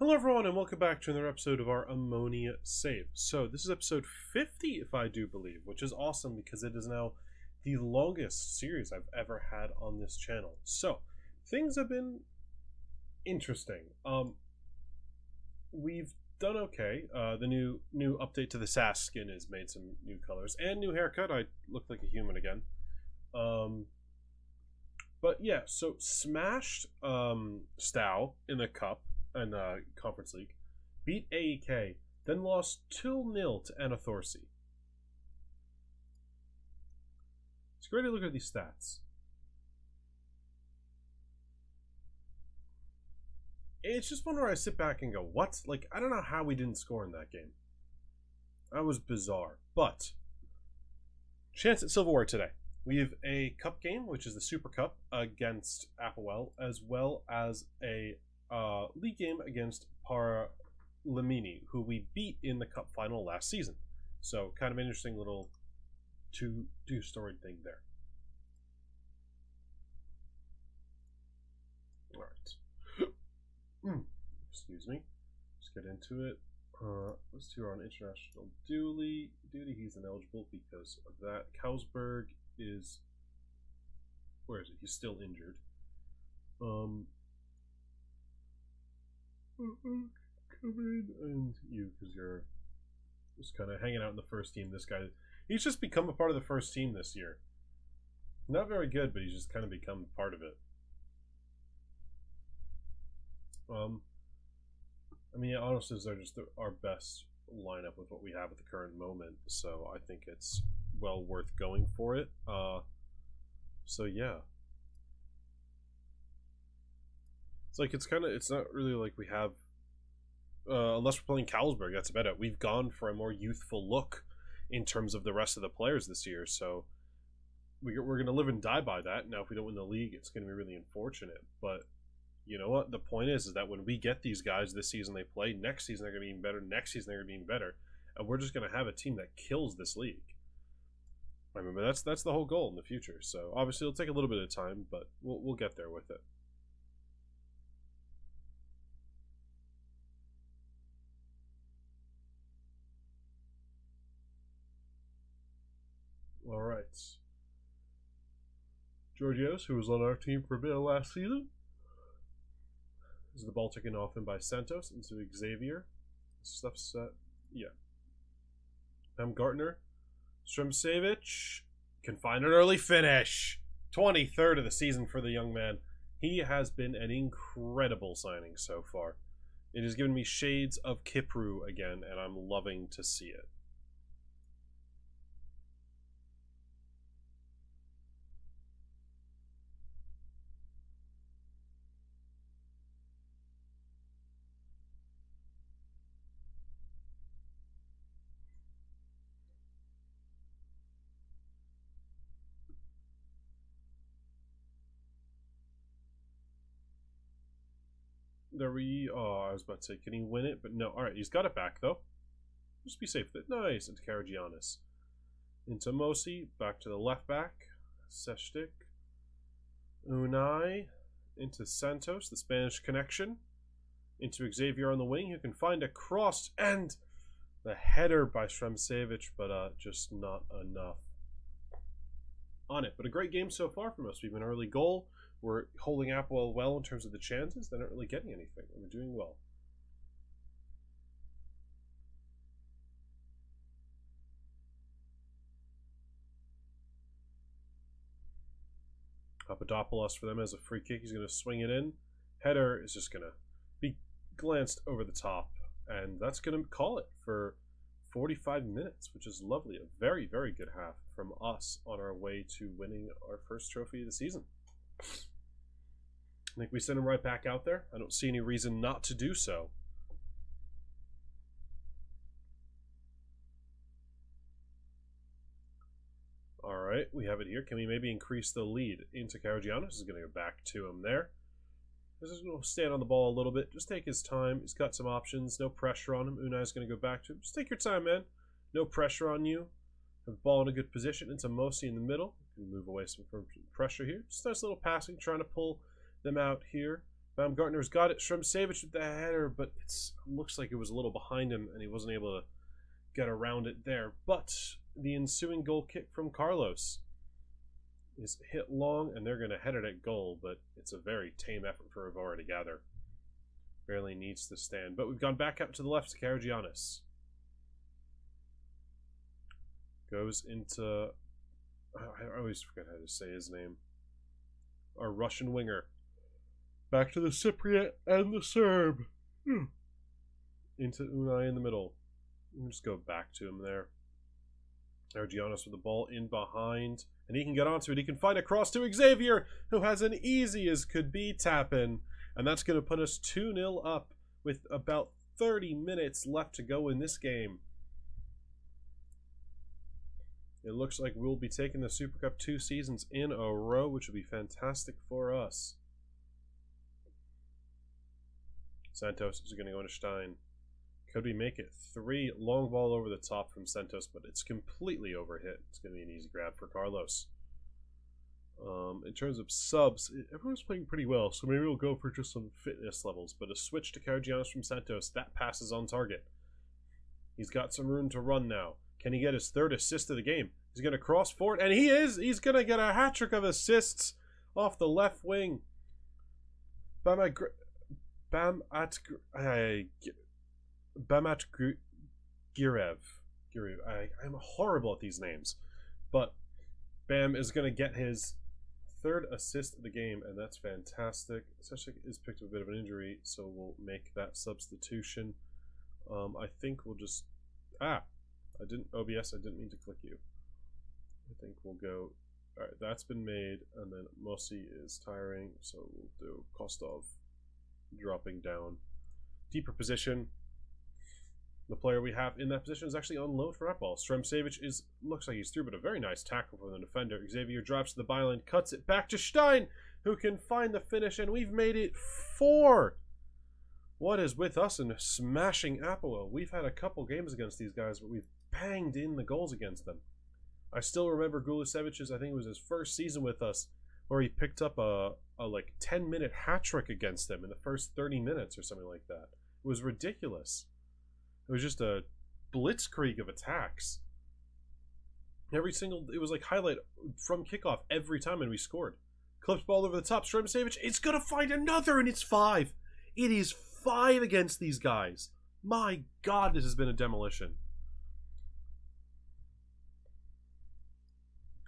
Hello everyone and welcome back to another episode of our Ammonia save. So this is episode 50 if I do believe, which is awesome because it is now the longest series I've ever had on this channel. So things have been interesting. We've done okay. The new update to the SAS skin has made some new colors and new haircut. I look like a human again. But yeah, so smashed Stow in the cup and Conference League, beat AEK, then lost 2-0 to Anathorsi. It's great to look at these stats. It's just one where I sit back and go, what? Like, I don't know how we didn't score in that game. That was bizarre. But, chance at silverware today. We have a cup game, which is the Super Cup against APOEL, as well as a league game against Paralimini, who we beat in the cup final last season. So kind of an interesting little two-story thing there. All right. Excuse me. Let's get into it. Those two are on international duty. He's ineligible because of that. Kausberg is, where is it? He's still injured. Come in, and you, because you're just kind of hanging out in the first team. This guy, he's just become a part of the first team this year. Not very good, but he's just kind of become part of it. I mean, honestly, they're just our best lineup with what we have at the current moment, so I think it's well worth going for it. So yeah. It's like, it's not really like we have, unless we're playing Kausberg, that's about it. We've gone for a more youthful look in terms of the rest of the players this year, so we're going to live and die by that. Now, if we don't win the league, it's going to be really unfortunate, but you know what? The point is that when we get these guys this season they play, next season they're going to be even better, next season they're going to be even better, and we're just going to have a team that kills this league. I remember that's the whole goal in the future, so obviously it'll take a little bit of time, but we'll get there with it. All right. Georgios, who was on our team for a bit last season, is the ball taken off him by Santos into Xavier. Stuff's set. Yeah. Gartner. Stremcevic can find an early finish. 23rd of the season for the young man. He has been an incredible signing so far. It has given me shades of Kipru again, and I'm loving to see it. There we are. I was about to say, can he win it? But no. Alright, he's got it back, though. Just be safe with it. Nice. Into Karagiannis. Into Mosi. Back to the left back. Seshtik. Unai. Into Santos, the Spanish connection. Into Xavier on the wing, who can find a cross. And the header by Stremcevic, but just not enough on it. But a great game so far from us. We have an early goal. We're holding APOEL well in terms of the chances. They're not really getting anything. We're doing well. Papadopoulos for them as a free kick. He's going to swing it in. Header is just going to be glanced over the top. And that's going to call it for 45 minutes, which is lovely. A very, very good half from us on our way to winning our first trophy of the season. I think we send him right back out there. I don't see any reason not to do so. All right, we have it here. Can we maybe increase the lead into Karagiannis? Is going to go back to him there. This is going to stand on the ball a little bit. Just take his time. He's got some options. No pressure on him. Unai's going to go back to him. Just take your time, man. No pressure on you. Have the ball in a good position into Mosi in the middle. Can move away from pressure here. Just nice little passing, trying to pull them out here. Baumgartner's got it. Shremsevich with the header, but it looks like it was a little behind him, and he wasn't able to get around it there. But the ensuing goal kick from Carlos is hit long, and they're going to head it at goal, but it's a very tame effort for Rivera to gather. Barely needs to stand. But we've gone back out to the left to Karagiannis. Goes into... I always forget how to say his name. Our Russian winger. Back to the Cypriot and the Serb. Into Unai in the middle. We'll just go back to him there. Karagiannis with the ball in behind. And he can get onto it. He can find a cross to Xavier, who has an easy as could be tap in. And that's going to put us 2-0 up with about 30 minutes left to go in this game. It looks like we'll be taking the Super Cup 2 seasons in a row, which would be fantastic for us. Santos is going to go into Stein. Could we make it 3? Long ball over the top from Santos, but it's completely overhit. It's going to be an easy grab for Carlos. In terms of subs, everyone's playing pretty well, so maybe we'll go for just some fitness levels. But a switch to Karagiannis from Santos, that pass is on target. He's got some room to run now. Can he get his 3rd assist of the game? He's going to cross forward, and he is! He's going to get a hat-trick of assists off the left wing. Bamat Girev. I'm horrible at these names. But Bam is going to get his 3rd assist of the game, and that's fantastic. Especially he's picked up a bit of an injury, so we'll make that substitution. I think we'll just... OBS, I didn't mean to click you. I think we'll go... Alright, that's been made, and then Mosi is tiring, so we'll do Kostov dropping down. Deeper position. The player we have in that position is actually on loan for netball. Shremsevich looks like he's through, but a very nice tackle from the defender. Xavier drops to the byline, cuts it back to Stein, who can find the finish, and we've made it 4! What is with us in smashing APOEL? We've had a couple games against these guys, but we've banged in the goals against them. I still remember Gulisevich's, I think it was his first season with us, where he picked up a like 10-minute hat-trick against them in the first 30 minutes or something like that. It was ridiculous. It was just a blitzkrieg of attacks. It was like highlight from kickoff every time, and we scored. Clips ball over the top. Shremsevich, it's going to find another, and it's 5. It is 5 against these guys. My God, this has been a demolition.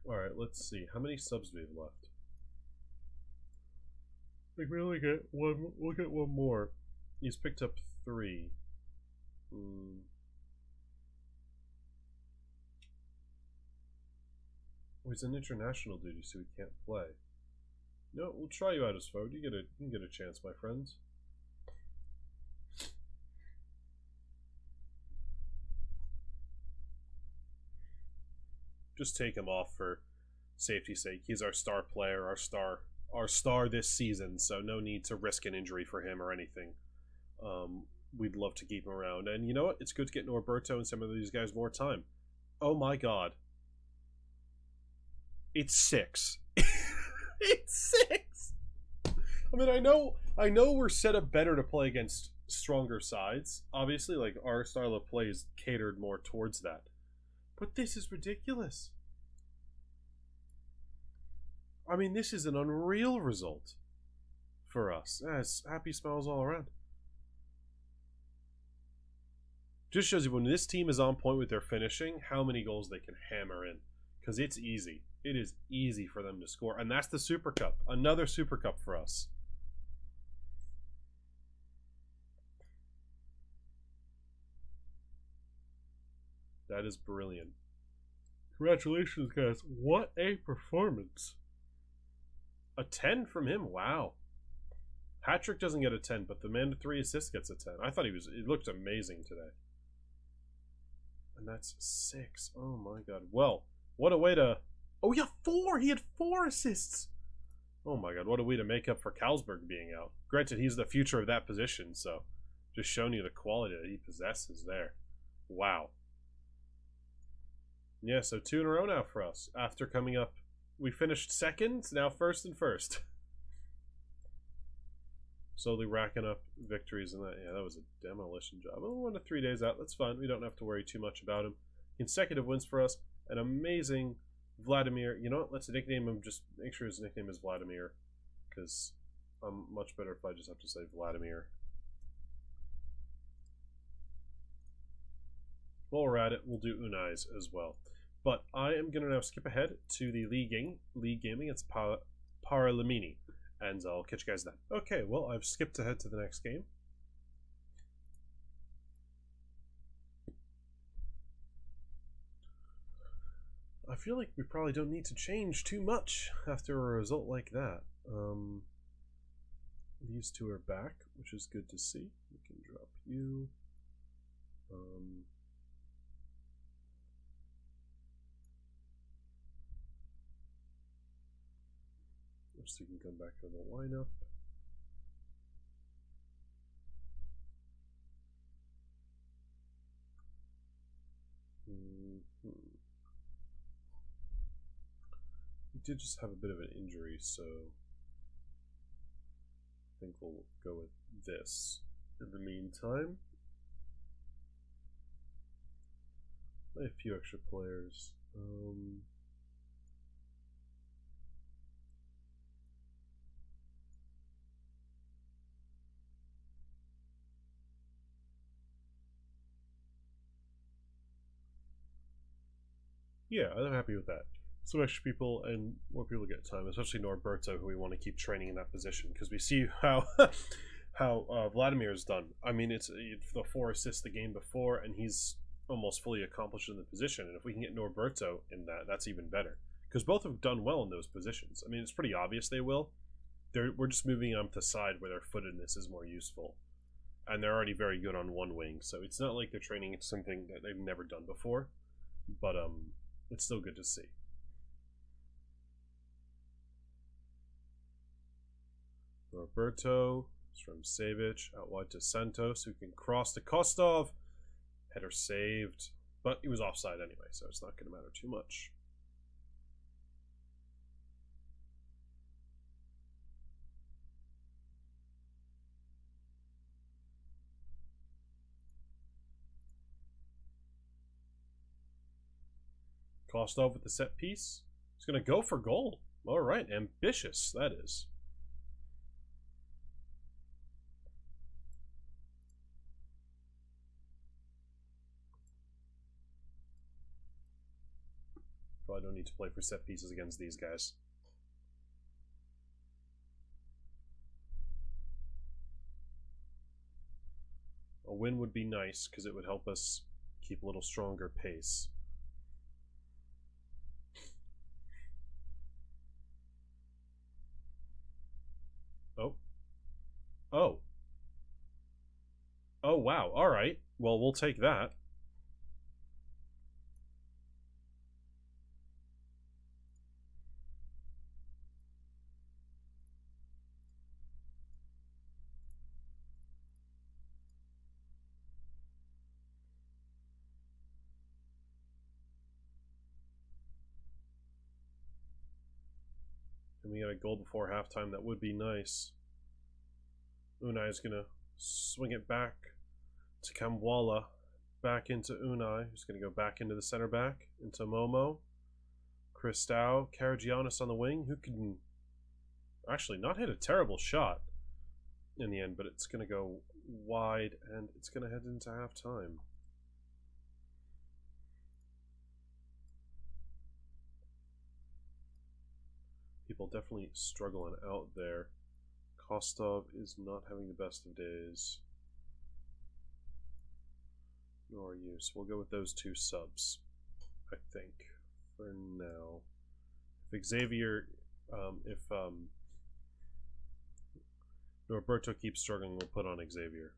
Alright, let's see. How many subs do we have left? I think we only get one. We'll get one more. He's picked up 3. Oh, he's an international duty, so he can't play. No, we'll try you out as forward. You can get a chance, my friends. Just take him off for safety's sake. He's our star player, our star this season, so no need to risk an injury for him or anything. We'd love to keep him around. And you know what? It's good to get Norberto and some of these guys more time. Oh my God. It's 6. It's 6! I mean, I know we're set up better to play against stronger sides. Obviously, like, our style of play is catered more towards that. But this is ridiculous. I mean, this is an unreal result for us. It's happy smiles all around. Just shows you when this team is on point with their finishing, how many goals they can hammer in. Because it's easy. It is easy for them to score. And that's the Super Cup. Another Super Cup for us. That is brilliant. Congratulations, guys. What a performance. A 10 from him? Wow. Patrick doesn't get a 10, but the man with 3 assists gets a 10. I thought it looked amazing today. And that's 6. Oh my God. Well, what a way to... Oh yeah, 4! He had 4 assists! Oh my God, what a way to make up for Carlsberg being out. Granted, he's the future of that position, so just showing you the quality that he possesses there. Wow. Yeah, so 2 in a row now for us. After coming up, we finished second, now first and first. slowly racking up victories in that. Yeah, that was a demolition job. Oh, 1 to 3 days out. That's fine. We don't have to worry too much about him. Consecutive wins for us. An amazing Vladimir. You know what? Let's nickname him. Just make sure his nickname is Vladimir, because I'm much better if I just have to say Vladimir. While we're at it, we'll do Unai's as well. But I am going to now skip ahead to the league gaming. It's Paralimini. And I'll catch you guys then. Okay, well, I've skipped ahead to the next game. I feel like we probably don't need to change too much after a result like that. These two are back, which is good to see. We can drop you. So you can come back to the lineup. We did just have a bit of an injury, so I think we'll go with this. In the meantime, play a few extra players. Yeah, I'm happy with that. Some extra people and more people get time, especially Norberto, who we want to keep training in that position, because we see how Vladimir's done. I mean, it's the 4 assists the game before, and he's almost fully accomplished in the position. And if we can get Norberto in that, that's even better, because both have done well in those positions. I mean, it's pretty obvious they will. We're just moving them to the side where their footedness is more useful, and they're already very good on one wing, so it's not like they're training into something that they've never done before. But it's still good to see. Roberto from Savic out wide to Santos, who can cross to Kostov. Header saved, but he was offside anyway, so it's not going to matter too much. Kostov with the set piece. He's going to go for goal. All right, ambitious, that is. Probably don't need to play for set pieces against these guys. A win would be nice because it would help us keep a little stronger pace. Oh. Oh. Oh, wow. All right. Well, we'll take that. And we get a goal before halftime. That would be nice. Unai is going to swing it back to Kamwala. Back into Unai, who's going to go back into the center back, into Momo. Cristau, Karagiannis on the wing, who can actually not hit a terrible shot in the end, but it's going to go wide, and it's going to head into halftime. People definitely struggling out there. Kostov is not having the best of days. Nor are you. So we'll go with those 2 subs, I think, for now. If Xavier, if Norberto keeps struggling, we'll put on Xavier.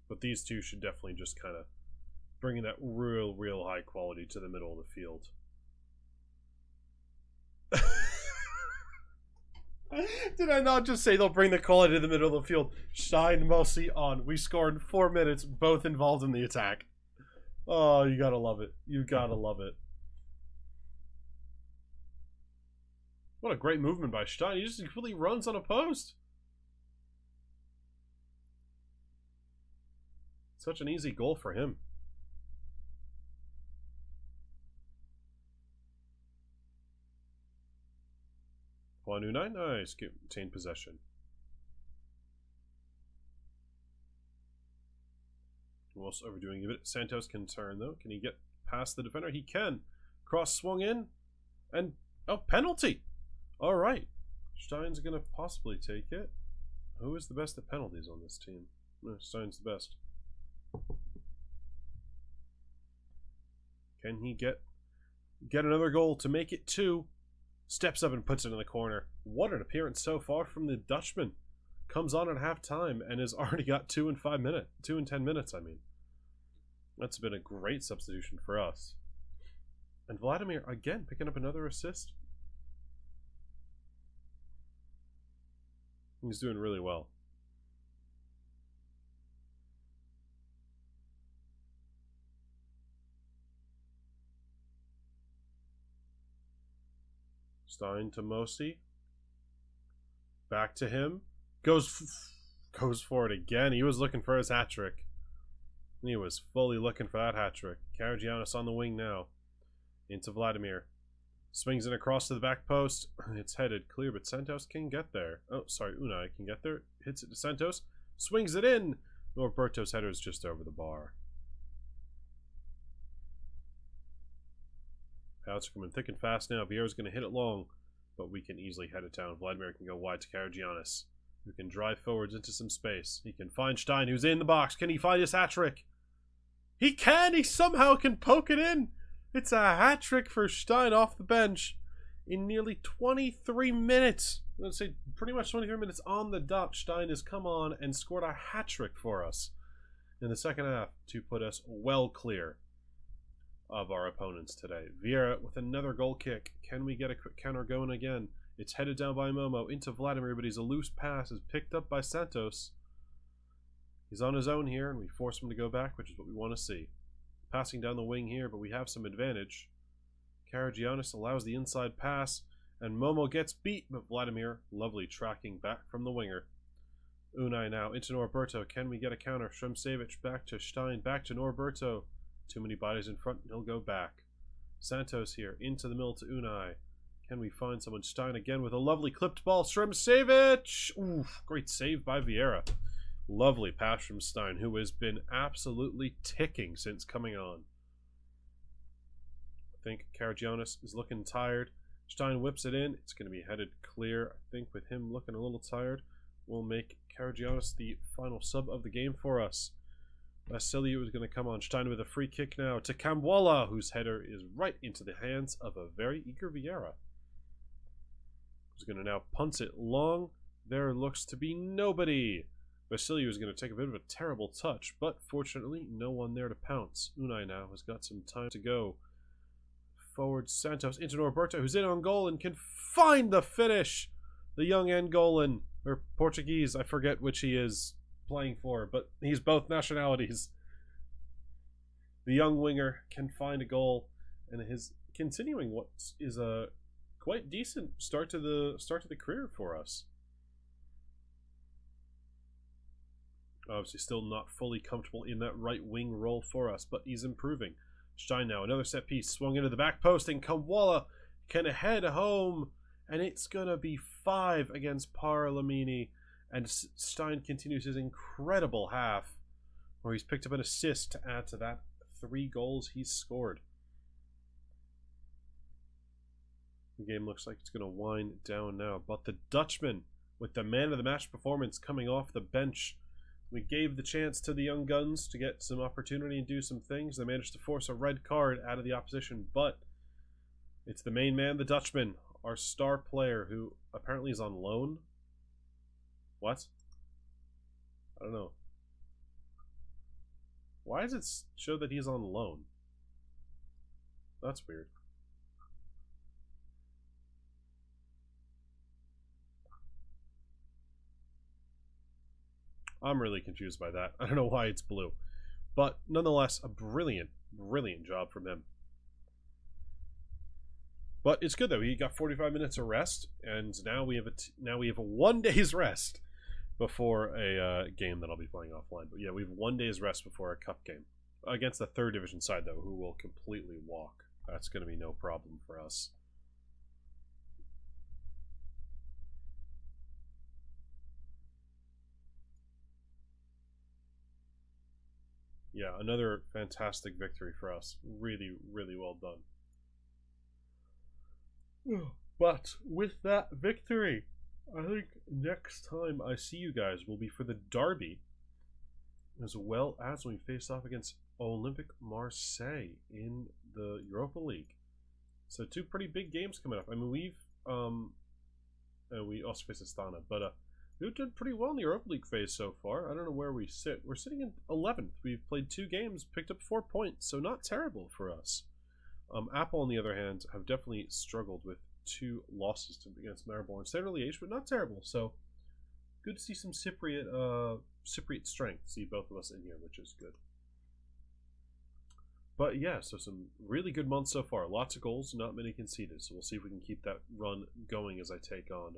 But these 2 should definitely just kind of bring that real high quality to the middle of the field. Did I not just say they'll bring the quality to the middle of the field? Shine Mosi on. We scored in 4 minutes, both involved in the attack. Oh, you gotta love it. You gotta love it. What a great movement by Stein. He just completely runs on a post. Such an easy goal for him. Unai, nice. Obtain possession. Almost overdoing a bit. Santos can turn though. Can he get past the defender? He can. Cross swung in. And, oh, penalty! Alright. Stein's going to possibly take it. Who is the best at penalties on this team? No, Stein's the best. Can he get another goal to make it 2? Steps up and puts it in the corner. What an appearance so far from the Dutchman. Comes on at half time and has already got 2 in 5 minutes. 2 in 10 minutes, I mean. That's been a great substitution for us. And Vladimir, again, picking up another assist. He's doing really well. Stein to Mosi. Back to him. Goes for it again. He was looking for his hat-trick. He was fully looking for that hat-trick. Karagianis on the wing now. Into Vladimir. Swings it across to the back post. It's headed clear, but Santos can get there. Oh, sorry, Unai can get there. Hits it to Santos. Swings it in. Norberto's header is just over the bar. Outs are coming thick and fast now. Vieira's going to hit it long, but we can easily head it down. Vladimir can go wide to Karagianis, who can drive forwards into some space. He can find Stein, who's in the box. Can he find his hat-trick? He can! He somehow can poke it in! It's a hat-trick for Stein off the bench in nearly 23 minutes. Let's say pretty much 23 minutes on the dot. Stein has come on and scored a hat-trick for us in the second half to put us well clear of our opponents today. Vieira with another goal kick. Can we get a quick counter going again? It's headed down by Momo into Vladimir, but he's a loose pass. Is picked up by Santos. He's on his own here, and we force him to go back, which is what we want to see. Passing down the wing here, but we have some advantage. Karagianis allows the inside pass, and Momo gets beat, but Vladimir, lovely tracking back from the winger. Unai now into Norberto. Can we get a counter? Shremsevich back to Stein, back to Norberto. Too many bodies in front, and he'll go back. Santos here, into the middle to Unai. Can we find someone? Stein again with a lovely clipped ball. Shremsevich! Oof, great save by Vieira. Lovely pass from Stein, who has been absolutely ticking since coming on. I think Karagianis is looking tired. Stein whips it in. It's going to be headed clear. I think with him looking a little tired, we'll make Karagianis the final sub of the game for us. Vasiliou is going to come on. Stein with a free kick now to Kamwala, whose header is right into the hands of a very eager Vieira. Who's going to now punt it long. There looks to be nobody. Vasiliou is going to take a bit of a terrible touch, but fortunately no one there to pounce. Unai now has got some time to go. Forward Santos into Norberto, who's in on goal and can find the finish. The young Angolan, or Portuguese, I forget which he is playing for, but he's both nationalities. The young winger can find a goal, and is continuing what is a quite decent start to the career for us. Obviously still not fully comfortable in that right wing role for us, but he's improving. Stein now, another set piece, swung into the back post, and Kamwala can head home, and it's going to be 5 against Paralimini, and Stein continues his incredible half, where he's picked up an assist to add to that 3 goals he's scored. The game looks like it's going to wind down now, but the Dutchman, with the man of the match performance coming off the bench, we gave the chance to the young guns to get some opportunity and do some things. They managed to force a red card out of the opposition, but it's the main man, the Dutchman, our star player, who apparently is on loan. What? I don't know. Why does it show that he's on loan? That's weird. I'm really confused by that. I don't know why it's blue. But nonetheless, a brilliant, brilliant job from him. But it's good though. We got 45 minutes of rest, and now we have a 1 day's rest before a game that I'll be playing offline. But yeah, we have 1 day's rest before a cup game against the 3rd division side though, who will completely walk. That's going to be no problem for us. Yeah, another fantastic victory for us. Really, really well done. But with that victory, I think next time I see you guys will be for the derby, as well as when we face off against Olympique Marseille in the Europa League. So 2 pretty big games coming up. I mean, we also face Astana, but we've done pretty well in the Europa League phase so far. I don't know where we sit. We're sitting in 11th. We've played 2 games, picked up 4 points, so not terrible for us. APOEL, on the other hand, have definitely struggled with 2 losses against Maribor and Stade Liège, but not terrible. So good to see some Cypriot strength. See both of us in here, which is good. But yeah, so some really good months so far. Lots of goals, not many conceded. So we'll see if we can keep that run going as I take on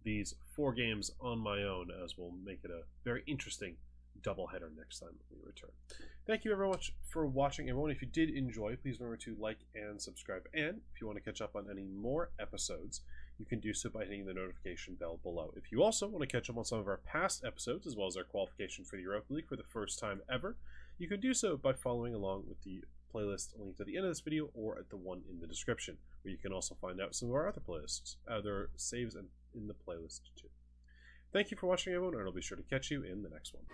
these 4 games on my own, as we'll make it a very interesting doubleheader next time we return. Thank you very much for watching, everyone. If you did enjoy, please remember to like and subscribe. And if you want to catch up on any more episodes, you can do so by hitting the notification bell below. If you also want to catch up on some of our past episodes, as well as our qualification for the Europa League for the first time ever, you can do so by following along with the playlist linked at the end of this video or at the one in the description, where you can also find out some of our other playlists, other saves in the playlist too. Thank you for watching, everyone, and I'll be sure to catch you in the next one.